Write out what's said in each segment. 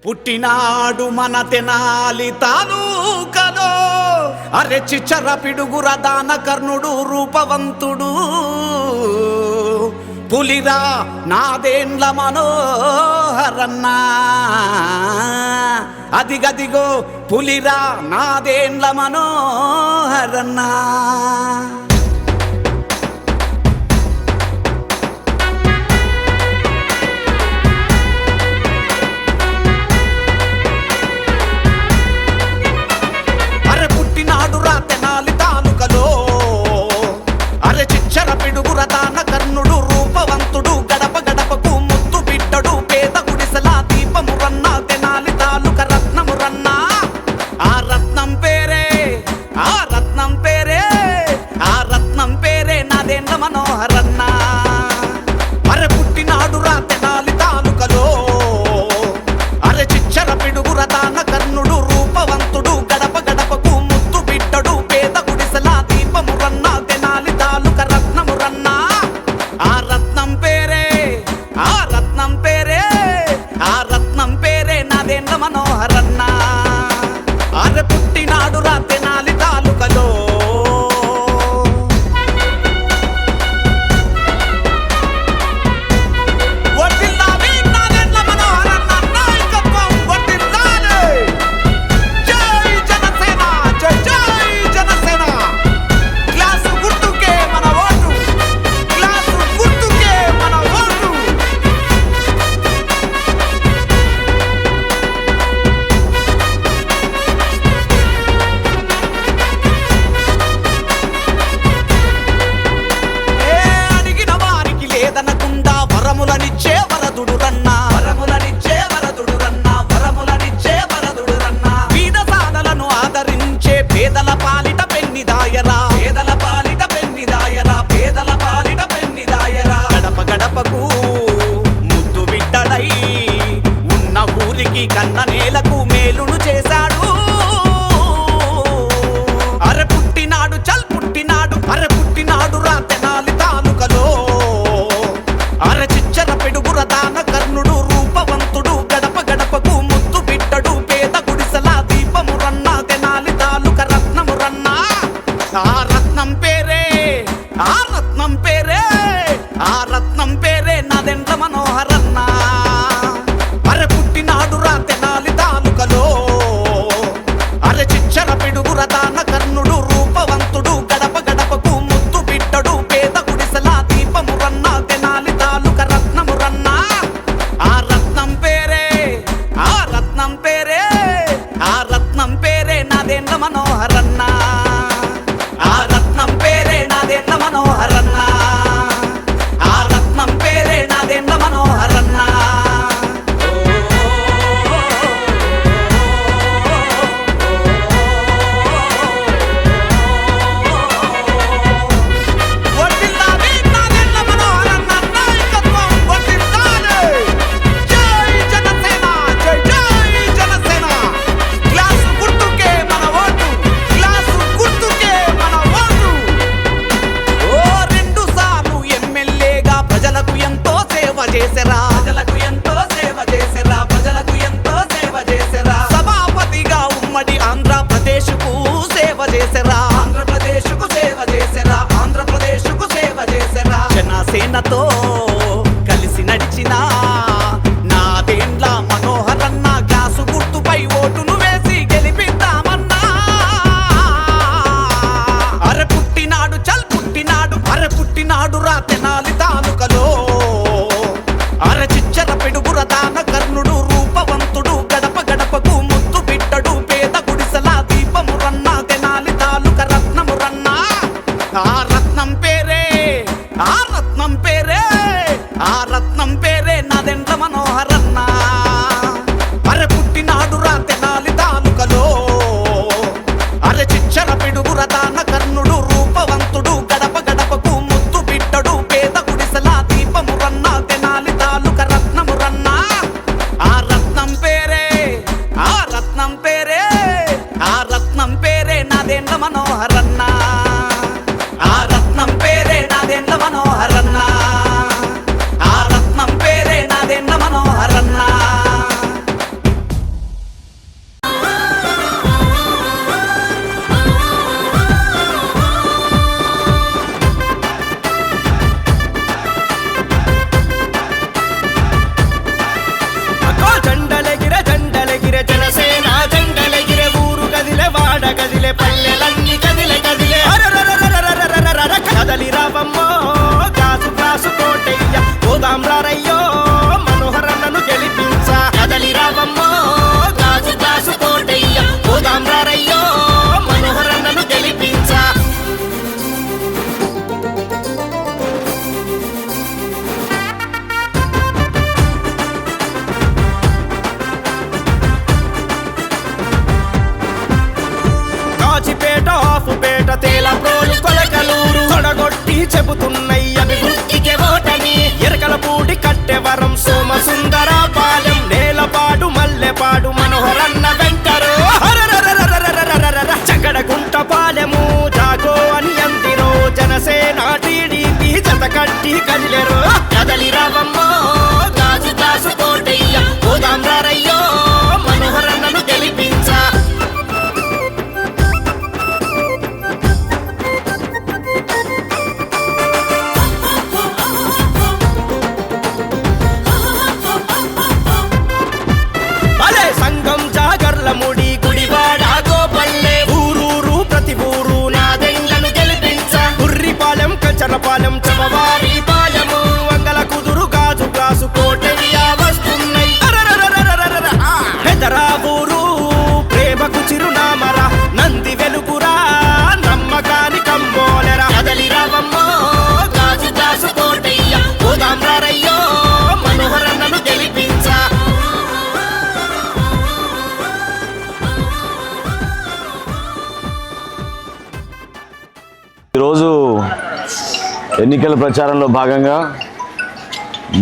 పుట్టినాడు మన తెనాలి తాలూకలో అరె చిచ్చర పిడుగుర దాన కర్ణుడు రూపవంతుడు పులిరా నాదేండ్ల మనోహరన్నా అదిగదిగో పులిరా నాదేండ్ల మనోహరన్నా కన్న నేలకు మేలును చేశాడు అరె పుట్టినాడు చల్ పుట్టినాడు అరె పుట్టినాడు రా తెనాలి తాలూకలో అరె చిచ్చర పిడుగుర దాన కర్ణుడు రూపవంతుడు గడప గడపకు ముద్దు బిడ్డడు పేద గుడిసెల దీపము రన్న తెనాలి తాలూక రత్నము రన్న ఆ రత్నం పేరే ఆ రత్నం పేరే ఆ రత్నం పేరే నాదెండ్ల మనోహరన్నా మనోహరన్నా ఆ రత్నం పేరే నాదెండ్ల మనోహరన్నా ఆ రత్నం పేరే నాదెండ్ల మనోహరన్నా ప్రజలకు ఎంతో సేవ చేసెరా ప్రజలకు ఎంతో సేవ చేసెరా సభాపతిగా ఉమ్మడి ఆంధ్రప్రదేశ్కు సేవ చేసెరా ఆంధ్రప్రదేశ్కు సేవ చేసెరా ఆంధ్రప్రదేశ్కు సేవ చేసెరా జనసేనతో కలిసి నడిచిన నాదెండ్ల మనోహరన్న గ్లాసు గుర్తుపై ఓటును వేసి గెలిపిద్దామన్నా అరె పుట్టినాడు చల్ పుట్టినాడు అరె పుట్టినాడు రా తెనాలి తాలూకలో అరె చిచ్చర పిడుగుర దాన కర్ణుడు రూపవంతుడు గడప గడపకు ముద్దు బిడ్డడు పేద గుడిసెల దీపము రన్న తెనాలి తాలూక కదిలే పల్లెలన్నీ కదిలే కదిలే కదలి రావమ్మో గాజు గ్లాసు కోటయ్య పోదాం రారయ్యో మనోహరన్నను గెలిపించ కదలి రావమ్మో గాజు గ్లాసు కోటయ్య పోదాం రారయ్యో మనోహరన్నను గెలిపించ కాచిపేట ఆఫుపేట తేలప్రోలు కొలకలూరు తొడగొట్టి చెబుతున్నయ్య అభివృద్ధికి ఓటని ఎరకలపూడి కట్టెవరం సోమ సుందర పాలెం నేలపాడు మల్లెపాడు మనోహరన్న వెంకరు చక్కడగుంట పాలెము జాగో అని అందిరో జనసేన టీడీపీ జత కట్టి కదిలేరు కదలి రావమ్మో గాజు గ్లాసు కోటయ్య పోదాం రారయ్యో మనోహరన్నను గెలిపించ సంఘం జాగర్ల ముడి గుడివాడ గోపల్లె ఊరూరు ప్రతి ఊరు నాదెండ్లను గెలిపించ గుర్రిపాలెం కంచరపాలెం చమవారి పాలెము వంగల కుదురు గాజు గ్లాసు కోటయ్య వస్తున్నాయి పెదరా ఊరు ప్రేమకు చిరునామరా నంది వెలుగురా నమ్మకాని కంబోలెరా కదలి రావమ్మో గాజు గ్లాసు కోటయ్య పోదాం రారయ్యో మనోహరన్నను గెలిపించ ఈరోజు ఎన్నికల ప్రచారంలో భాగంగా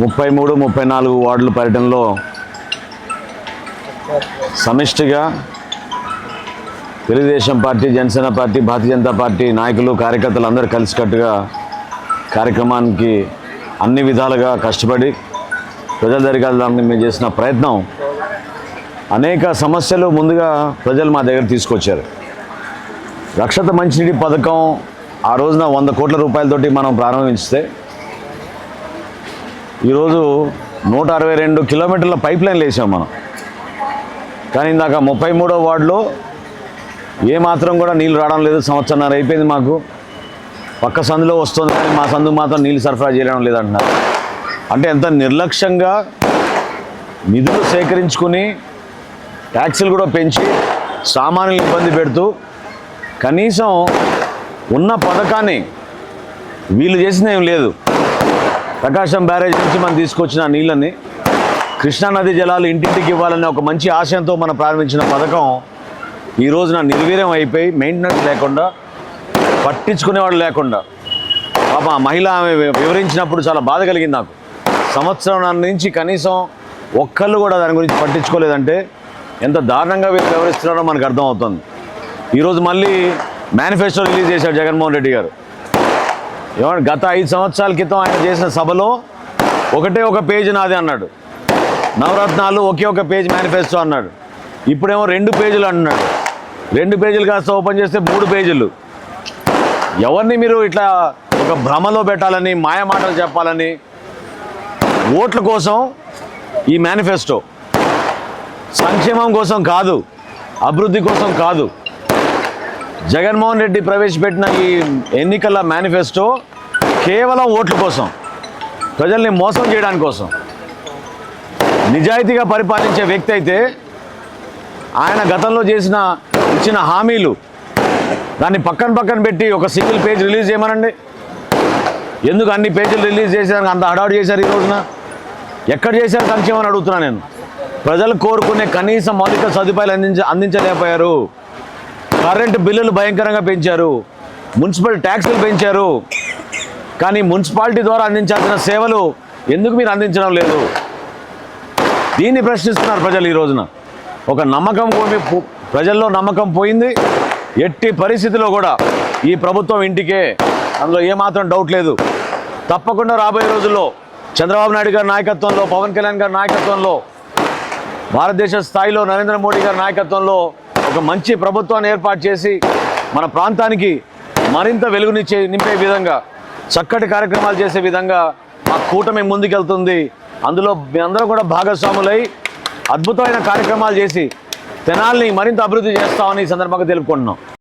33, 34 వార్డుల పర్యటనలో సమిష్టిగా Telugu Desam party, Janasena party, Bharatiya Janata party నాయకులు, కార్యకర్తలు అందరూ కలిసికట్టుగా కార్యక్రమానికి అన్ని విధాలుగా కష్టపడి ప్రజల దగ్గరికి మేము చేసిన ప్రయత్నం అనేక సమస్యలు ముందుగా ప్రజలు మా దగ్గర తీసుకొచ్చారు. రక్షిత మంచినీటి పథకం ఆ రోజున 100 కోట్ల రూపాయలతోటి మనం ప్రారంభించితే ఈరోజు 162 కిలోమీటర్ల పైప్ లైన్లు వేసాం మనం. కానీ ఇందాక 33వ వార్డులో ఏమాత్రం కూడా నీళ్ళు రావడం లేదు. సంవత్సరంన్నర అయిపోయింది మాకు. పక్క సందులో వస్తుంది కానీ మా సందుకు మాత్రం నీళ్ళు సరఫరా చేయడం లేదంటున్నారు. అంటే ఎంత నిర్లక్ష్యంగా నిధులు సేకరించుకుని ట్యాక్సులు కూడా పెంచి సామాన్యులు ఇబ్బంది పెడుతూ కనీసం ఉన్న పథకాన్ని వీళ్ళు చేసిన ఏం లేదు. ప్రకాశం బ్యారేజ్ నుంచి మనం తీసుకొచ్చిన నీళ్ళని కృష్ణానది జలాలు ఇంటింటికి ఇవ్వాలనే ఒక మంచి ఆశయంతో మనం ప్రారంభించిన పథకం ఈ రోజున నిర్వీర్యం అయిపోయి మెయింటెనెన్స్ లేకుండా, పట్టించుకునేవాడు లేకుండా, పాప ఆ మహిళ ఆమె వివరించినప్పుడు చాలా బాధ కలిగింది నాకు. సంవత్సరం నుంచి కనీసం ఒక్కళ్ళు కూడా దాని గురించి పట్టించుకోలేదంటే ఎంత దారుణంగా వీళ్ళు వివరిస్తున్నారో మనకు అర్థమవుతుంది. ఈరోజు మళ్ళీ మేనిఫెస్టో రిలీజ్ చేశాడు జగన్మోహన్ రెడ్డి గారు. ఏమన్నా గత 5 సంవత్సరాల క్రితం ఆయన చేసిన సభలో ఒకటే ఒక పేజీ నాది అన్నాడు. నవరత్నాలు ఒకే ఒక పేజ్ మేనిఫెస్టో అన్నాడు. ఇప్పుడేమో 2 పేజీలు అంటున్నాడు. 2 పేజీలు కాస్త ఓపెన్ చేస్తే 3 పేజీలు. ఎవరిని మీరు ఇట్లా ఒక భ్రమలో పెట్టాలని, మాయ మాటలు చెప్పాలని, ఓట్ల కోసం ఈ మేనిఫెస్టో సంక్షేమం కోసం కాదు, అభివృద్ధి కోసం కాదు. జగన్మోహన్ రెడ్డి ప్రవేశపెట్టిన ఈ ఎన్నికల మేనిఫెస్టో కేవలం ఓట్ల కోసం, ప్రజల్ని మోసం చేయడానికి కోసం. నిజాయితీగా పరిపాలించే వ్యక్తి అయితే ఆయన గతంలో ఇచ్చిన హామీలు దాన్ని పక్కన పెట్టి ఒక సింగిల్ పేజ్ రిలీజ్ చేయమనండి. ఎందుకు అన్ని పేజీలు రిలీజ్ చేశారు, అంత హడావుడి చేశారు? ఈ రోజున ఎక్కడ చేశారు సంక్షేమం అని అడుగుతున్నా నేను. ప్రజలు కోరుకునే కనీస మౌలిక సదుపాయాలు అందించలేకపోయారు. కరెంటు బిల్లులు భయంకరంగా పెంచారు, మున్సిపల్ ట్యాక్సులు పెంచారు. కానీ మున్సిపాలిటీ ద్వారా అందించాల్సిన సేవలు ఎందుకు మీరు అందించడం లేదు? దీన్ని ప్రశ్నిస్తున్నారు ప్రజలు. ఈ రోజున ఒక నమ్మకం ప్రజల్లో నమ్మకం పోయింది. ఎట్టి పరిస్థితిలో కూడా ఈ ప్రభుత్వం ఇంటికే, అందులో ఏమాత్రం డౌట్ లేదు. తప్పకుండా రాబోయే రోజుల్లో చంద్రబాబు నాయుడు గారి నాయకత్వంలో, పవన్ కళ్యాణ్ గారి నాయకత్వంలో, భారతదేశ స్థాయిలో నరేంద్ర మోడీ గారి నాయకత్వంలో ఒక మంచి ప్రభుత్వాన్ని ఏర్పాటు చేసి మన ప్రాంతానికి మరింత నింపే విధంగా, చక్కటి కార్యక్రమాలు చేసే విధంగా మా కూటమి ముందుకెళ్తుంది. అందులో మీ అందరూ కూడా భాగస్వాములై అద్భుతమైన కార్యక్రమాలు చేసి తెనాలిని మరింత అభివృద్ధి చేస్తామని ఈ సందర్భంగా తెలుపుకుంటున్నాం.